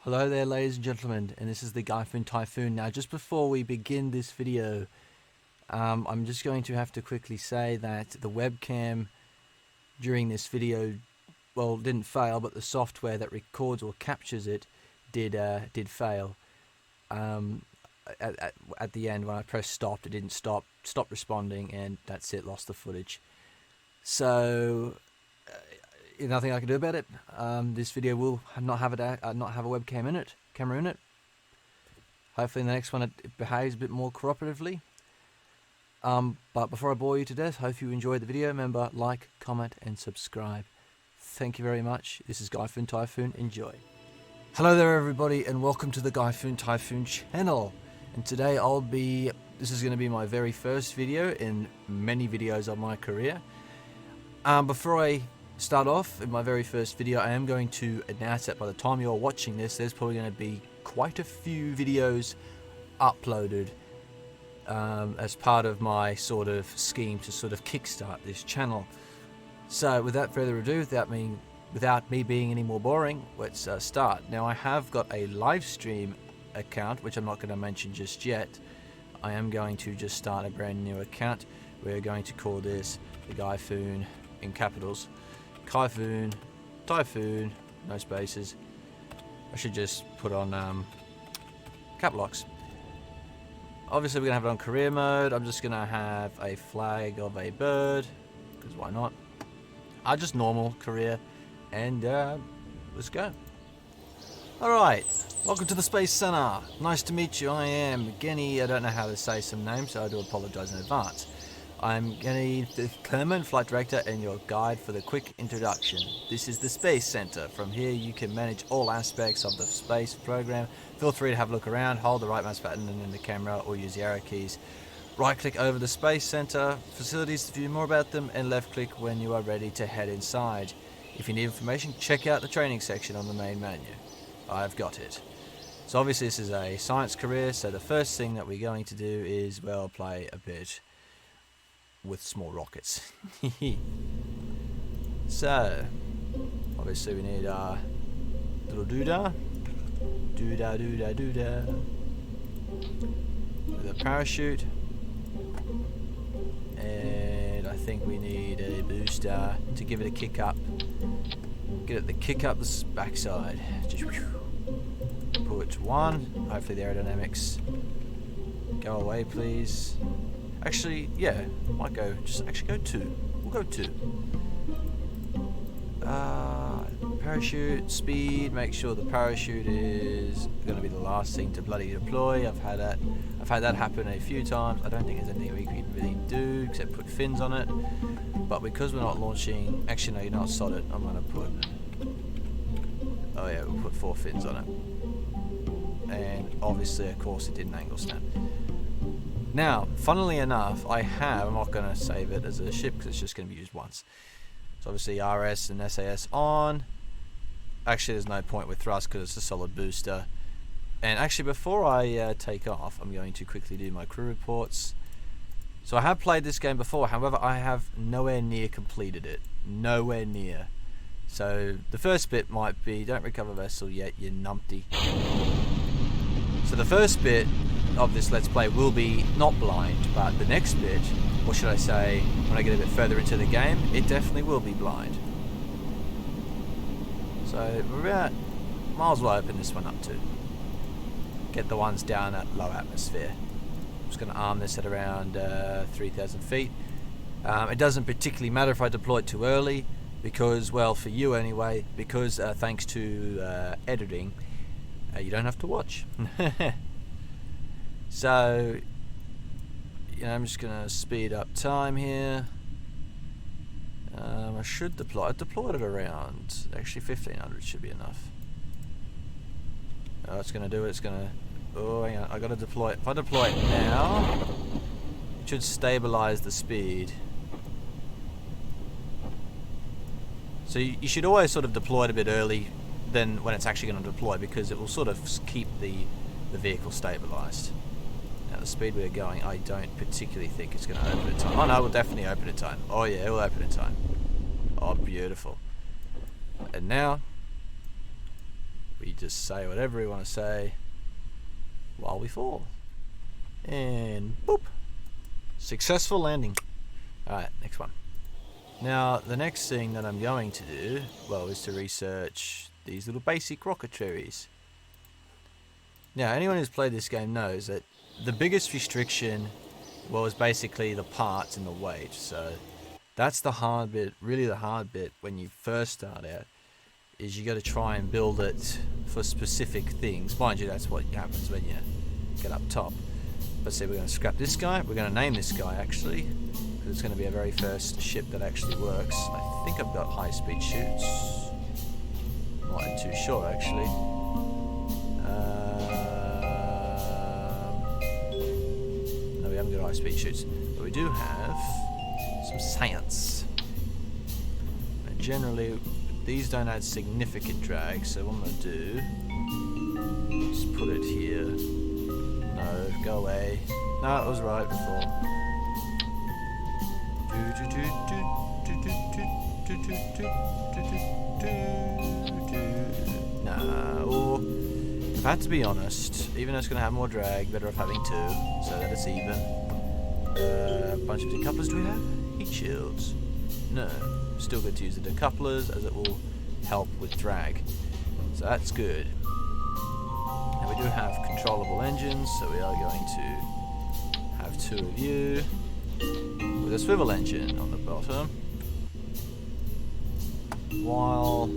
Hello there, ladies and gentlemen, and this is the Typhoon. Now, just before we begin this video, I'm just going to have to quickly say that the webcam during this video, well, didn't fail, but the software that records or captures it did fail. At the end, when I pressed stop, it didn't stop responding, and that's it, lost the footage. So nothing I can do about it. This video will not have a webcam in it, camera in it. Hopefully in the next one it behaves a bit more cooperatively. But before I bore you to death, hope you enjoyed the video. Remember, like, comment and subscribe. Thank you very much. This is Typhoon. Enjoy. Hello there everybody, and welcome to the Typhoon channel. And today this is going to be my very first video in many videos of my career. Before I start off in my very first video, I am going to announce that by the time you're watching this, there's probably going to be quite a few videos uploaded as part of my sort of scheme to sort of kickstart this channel. So without further ado, without me being any more boring, let's start. Now, I have got a live stream account, which I'm not going to mention just yet. I am going to just start a brand new account. We're going to call this the Typhoon in capitals. Typhoon, no spaces. I should just put on cap locks. Obviously we're going to have it on career mode. I'm just going to have a flag of a bird, because why not? Just normal career, and let's go. Alright, welcome to the Space Center. Nice to meet you. I am Genny. I don't know how to say some names, so I do apologize in advance. I'm Genny, the Kerbal Flight Director, and your guide for the quick introduction. This is the Space Center. From here you can manage all aspects of the space program. Feel free to have a look around, hold the right mouse button and then the camera, or use the arrow keys. Right click over the Space Center facilities to view more about them, and left click when you are ready to head inside. If you need information, check out the training section on the main menu. I've got it. So obviously this is a science career, so the first thing that we're going to do is, well, play a bit with small rockets. So obviously we need our little doodah with a parachute, and I think we need a booster to give it a kick up. Get it the kick up the backside. Just put one. Hopefully the aerodynamics go away, please. Actually, yeah, might go. Actually go two. We'll go two. Parachute speed. Make sure the parachute is going to be the last thing to bloody deploy. I've had that happen a few times. I don't think there's anything we can really do except put fins on it. But because we're not launching, actually no, you're not solid. I'm going to put. Oh yeah, we'll put 4 fins on it. And obviously, of course, it didn't angle snap. Now, funnily enough, I'm not going to save it as a ship because it's just going to be used once. So obviously RS and SAS on. Actually, there's no point with thrust because it's a solid booster. And actually, before I take off, I'm going to quickly do my crew reports. So I have played this game before, however, I have nowhere near completed it. Nowhere near. So the first bit might be, don't recover vessel yet, you numpty. So the first bit of this Let's Play will be not blind, but the next bit, or should I say, when I get a bit further into the game, it definitely will be blind. So might as well open this one up too. Get the ones down at low atmosphere. I'm just going to arm this at around 3,000 feet. It doesn't particularly matter if I deploy it too early, because, well, for you anyway, because thanks to editing, you don't have to watch. So, I'm just going to speed up time here. I should deploy. I deployed it around, actually 1,500 should be enough. Oh, it's going to do it. It's going to. Oh, hang on. I got to deploy it. If I deploy it now, it should stabilize the speed. So you should always sort of deploy it a bit early than when it's actually going to deploy, because it will sort of keep the vehicle stabilized. Now the speed we're going, I don't particularly think it's going to open in time. Oh no, it will definitely open in time. Oh yeah, it will open in time. Oh, beautiful. And now We just say whatever we want to say while we fall. And boop. Successful landing. Alright, next one. Now, the next thing that I'm going to do, well, is to research these little basic rocketaries. Now, anyone who's played this game knows that the biggest restriction was basically the parts and the weight. So that's the hard bit, really the hard bit when you first start out, is you got to try and build it for specific things. Mind you, that's what happens when you get up top. But see, we're going to scrap this guy. We're going to name this guy, actually, because it's going to be our very first ship that actually works. I think I've got high-speed shoots. Not too sure, actually. No, we haven't got high-speed shoots. But we do have some science. And generally, these don't add significant drag, so what I'm going to do is put it here. No, go away. No, it was right before. No. If I had to be honest, even though it's going to have more drag, better off having two, so that it's even. A bunch of decouplers. Do we have heat shields? No. Still good to use the decouplers, as it will help with drag. So that's good. Now we do have controllable engines, so we are going to have two of you with a swivel engine on the bottom. While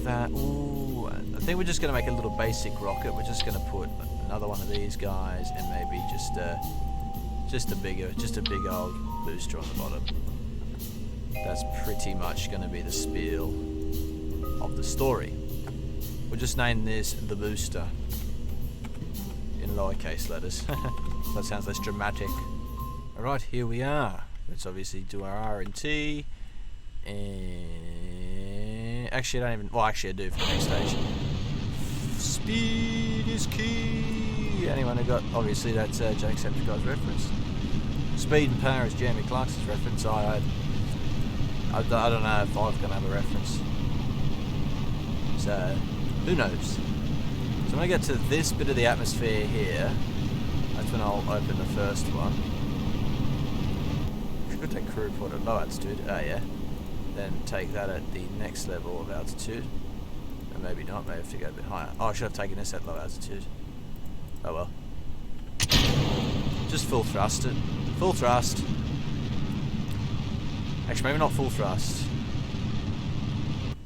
that, ooh, I think we're just going to make a little basic rocket. We're just going to put another one of these guys and maybe just a big old booster on the bottom. That's pretty much going to be the spiel of the story. We'll just name this the booster in lowercase letters. That sounds less dramatic. Alright, here we are. Let's obviously do our R&T. And actually, I don't even. Well, actually, I do for the next stage. Speed is key. Anyone who got. Obviously, that's Jacksepticeye's reference. Speed and power is Jeremy Clarkson's reference. I don't know if I'm going to have a reference. So, who knows? So when I get to this bit of the atmosphere here, that's when I'll open the first one. Should take crew report at low altitude. Oh yeah. Then take that at the next level of altitude. Or maybe not, maybe have to go a bit higher. Oh, I should have taken this at low altitude. Oh well. Just full thrust it. Full thrust. Actually, maybe not full thrust.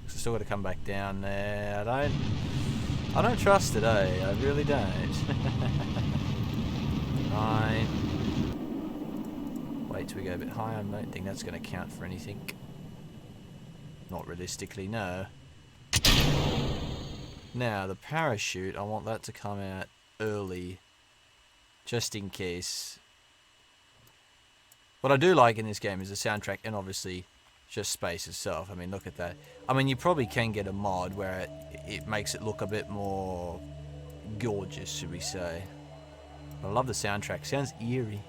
Still got to come back down there. I don't trust it, eh? I really don't. 9. Wait till we go a bit higher. I don't think that's going to count for anything. Not realistically, no. Now, the parachute, I want that to come out early. Just in case. What I do like in this game is the soundtrack and obviously just space itself. I mean, look at that. I mean, you probably can get a mod where it makes it look a bit more gorgeous, should we say. But I love the soundtrack. Sounds eerie.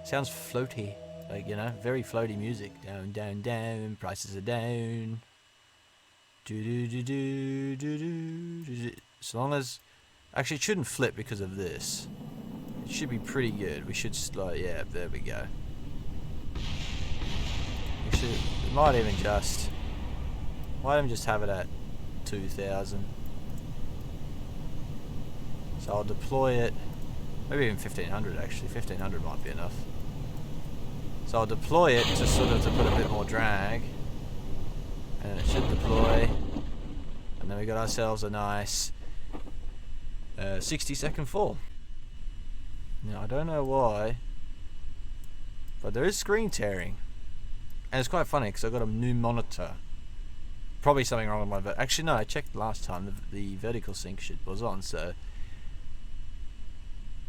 Sounds floaty. Like, you know, very floaty music. Down, down, down. Prices are down. Do. As long as... Actually, it shouldn't flip because of this. It should be pretty good. We should slow... Yeah, there we go. We might even just have it at 2,000. So I'll deploy it, maybe even 1,500 actually. 1,500 might be enough. So I'll deploy it to sort of to put a bit more drag, and it should deploy. And then we got ourselves a nice 60-second fall. Now I don't know why, but there is screen tearing. And it's quite funny because I've got a new monitor. Probably something wrong with my... Actually, no, I checked last time. The vertical sync shit was on, so...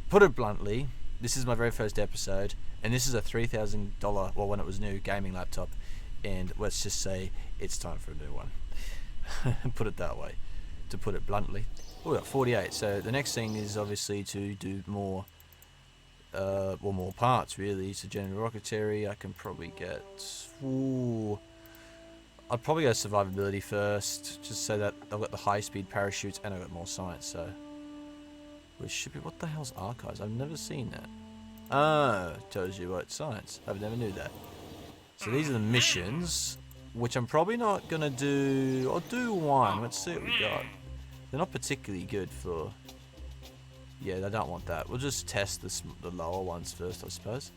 Put it bluntly, this is my very first episode, and this is a $3,000, well, when it was new, gaming laptop, and let's just say it's time for a new one. Put it that way, to put it bluntly. Oh, we got 48, so the next thing is obviously to do more... well, more parts really. So general rocketary, I can probably get... Ooh, I'd probably go survivability first, just so that I've got the high-speed parachutes and I've got more science, so... Which should be... What the hell's archives? I've never seen that. Oh, tells you what science. I've never knew that. So these are the missions, which I'm probably not going to do... I'll do one. Let's see what we got. They're not particularly good for... Yeah, I don't want that. We'll just test the lower ones first, I suppose.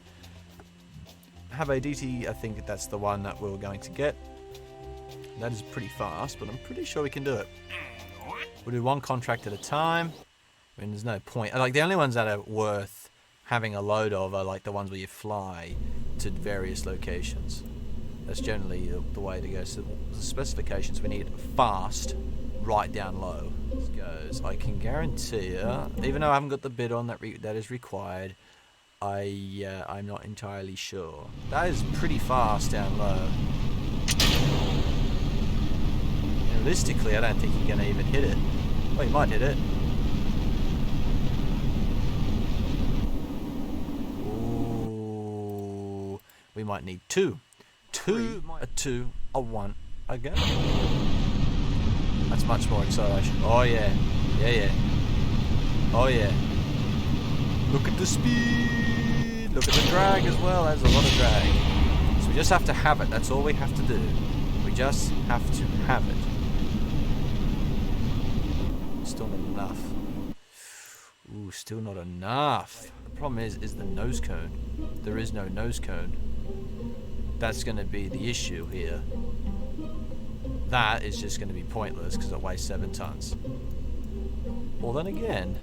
Have ADT, I think that's the one that we're going to get. That is pretty fast, but I'm pretty sure we can do it. We'll do one contract at a time. I mean, there's no point. Like, the only ones that are worth having a load of are like the ones where you fly to various locations. That's generally the way to go. So the specifications, we need fast, right down low. This goes. I can guarantee you, even though I haven't got the bid on that is required, I'm not entirely sure. That is pretty fast down low. Realistically, I don't think you're going to even hit it. Well, you might hit it. Ooh, we might need two. A two, a one, a go. That's much more acceleration. Oh yeah, yeah. Oh yeah. Look at the speed. Look at the drag as well. There's a lot of drag. So we just have to have it. That's all we have to do. We just have to have it. Still not enough. Ooh, still not enough. The problem is the nose cone. There is no nose cone. That's going to be the issue here. That is just going to be pointless because it weighs 7 tons. Well, then again,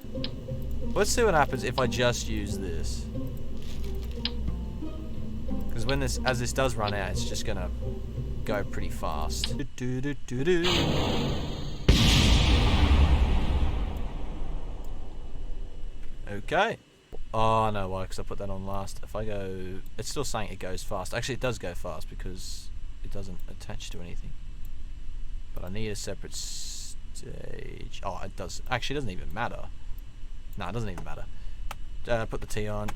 let's see what happens if I just use this. Because when as this does run out, it's just going to go pretty fast. Okay. Oh no, why? Because I put that on last. If I go... It's still saying it goes fast. Actually, it does go fast because it doesn't attach to anything. But I need a separate stage. Oh, it does. Actually, it doesn't even matter. No, it doesn't even matter. Put the T on.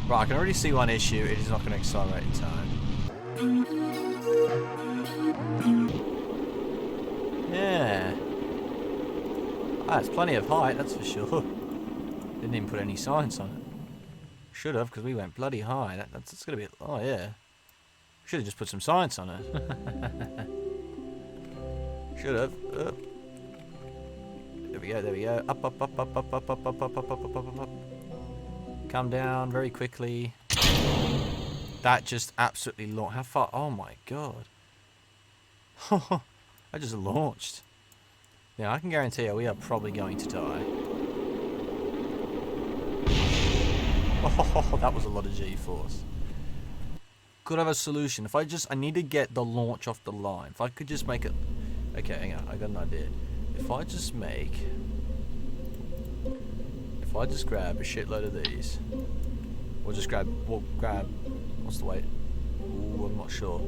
Right, I can already see one issue. It is not going to accelerate in time. Yeah. Ah, it's plenty of height, that's for sure. Didn't even put any science on it. Should have, because we went bloody high. That's going to be... Oh, yeah. Should have just put some science on it. Should have. There we go, there we go. Up, up, up, up, up, up, up, up, up, up, up, up, up. Come down very quickly. That just absolutely launched. How far? Oh, my God. I just launched. Yeah, I can guarantee you we are probably going to die. Oh, that was a lot of G-force. Could have a solution. If I need to get the launch off the line. If I could just make it... Okay, hang on. I got an idea. If I just grab a shitload of these. Or just grab... What's the weight? Ooh, I'm not sure.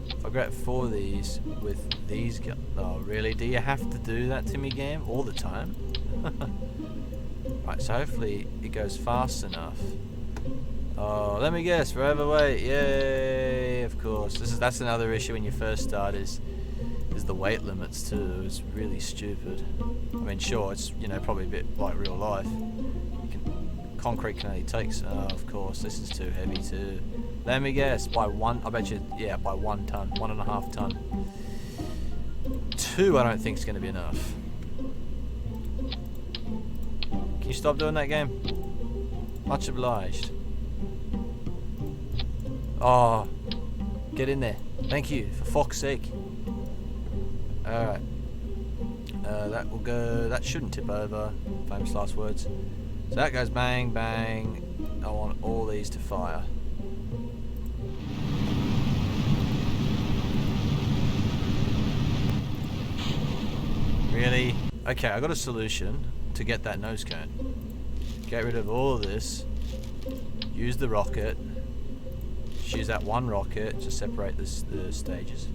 If I grab 4 of these with these guns... Oh, really? Do you have to do that to me, game? All the time? Right, so hopefully it goes fast enough. Oh, let me guess. Forever weight. Yay! Of course. That's another issue when you first start is the weight limits too. It's really stupid. I mean, sure, it's probably a bit like real life. Concrete can only take. Oh, of course, this is too heavy too. Let me guess. By 1, I bet you. Yeah, by 1 ton, 1.5 ton. 2, I don't think is going to be enough. Can you stop doing that, game? Much obliged. Oh, get in there. Thank you, for fuck's sake. Alright. That will go... That shouldn't tip over. Famous last words. So that goes bang, bang. I want all these to fire. Really? Okay, I got a solution to get that nose cone. Get rid of all of this. Use the rocket. Just use that one rocket to separate the stages.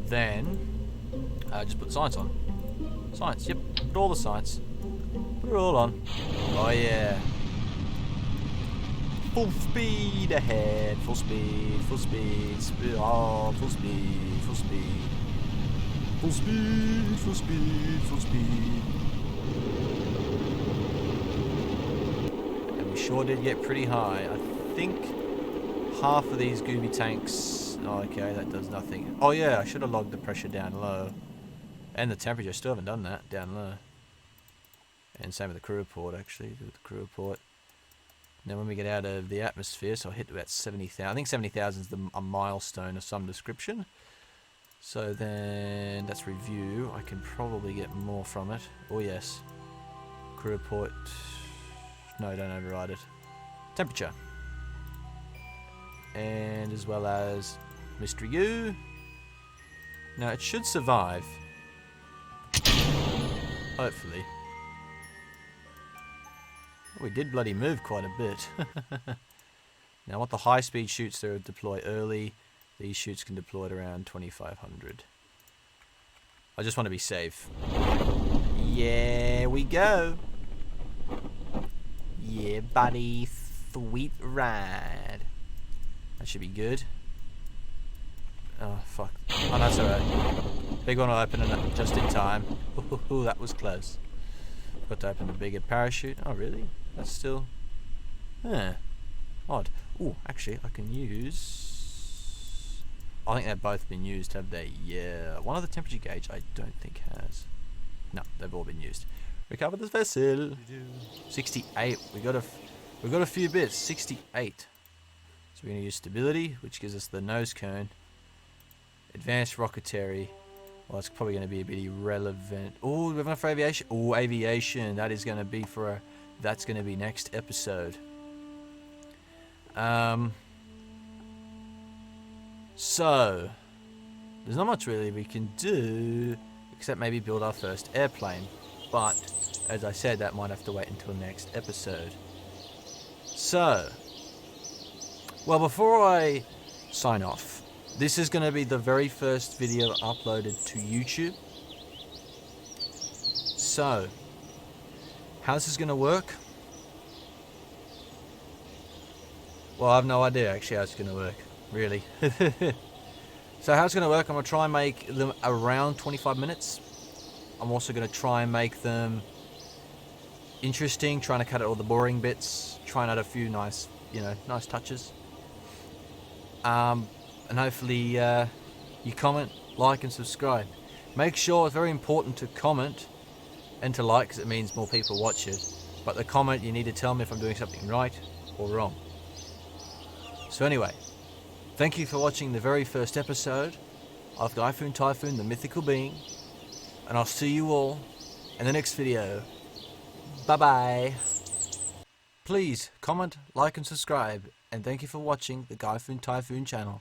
Then, just put science on. Science, yep. Put all the science. Put it all on. Oh yeah. Full speed ahead. Full speed. Full speed. Oh, full speed. Full speed. Full speed. Full speed. Full speed. And we sure did get pretty high. I think half of these gooby tanks. Oh, okay, that does nothing. Oh yeah, I should have logged the pressure down low. And the temperature. Still haven't done that. Down low. And same with the crew report, actually. Do the crew report. Now when we get out of the atmosphere, so I'll hit about 70,000. I think 70,000 is a milestone of some description. So then that's review. I can probably get more from it. Oh yes. Crew report. No, don't override it. Temperature. And as well as Mystery U. Now it should survive. Hopefully. We did bloody move quite a bit. Now I want the high speed shoots to deploy early. These shoots can deploy at around 2500. I just want to be safe. Yeah, we go. Yeah, buddy. Sweet ride. That should be good. Oh, fuck. Oh, that's alright. Big one will open it just in time. Ooh, that was close. Got to open the bigger parachute. Oh, really? That's still... odd. Ooh, actually, I can use... I think they've both been used, have they? Yeah. One of the temperature gauge I don't think has. No, they've all been used. Recover this vessel. 68. We got a few bits. 68. So we're going to use stability, which gives us the nose cone. Advanced rocketry. Well, that's probably going to be a bit irrelevant. Oh, we have enough for aviation. Oh, aviation. That is going to be for a... That's going to be next episode. So, there's not much really we can do except maybe build our first airplane. But, as I said, that might have to wait until next episode. So, well, before I sign off, this is going to be the very first video uploaded to YouTube. So, how this is going to work? Well, I have no idea actually how it's going to work, really. So how it's going to work, I'm going to try and make them around 25 minutes. I'm also going to try and make them interesting, trying to cut out all the boring bits, trying out a few nice, nice touches. And hopefully you comment, like and subscribe. Make sure, it's very important to comment and to like, because it means more people watch it. But the comment, you need to tell me if I'm doing something right or wrong. So anyway, thank you for watching the very first episode of Typhoon Typhoon, the mythical being. And I'll see you all in the next video. Bye bye. Please comment, like and subscribe. And thank you for watching the Typhoon Typhoon channel.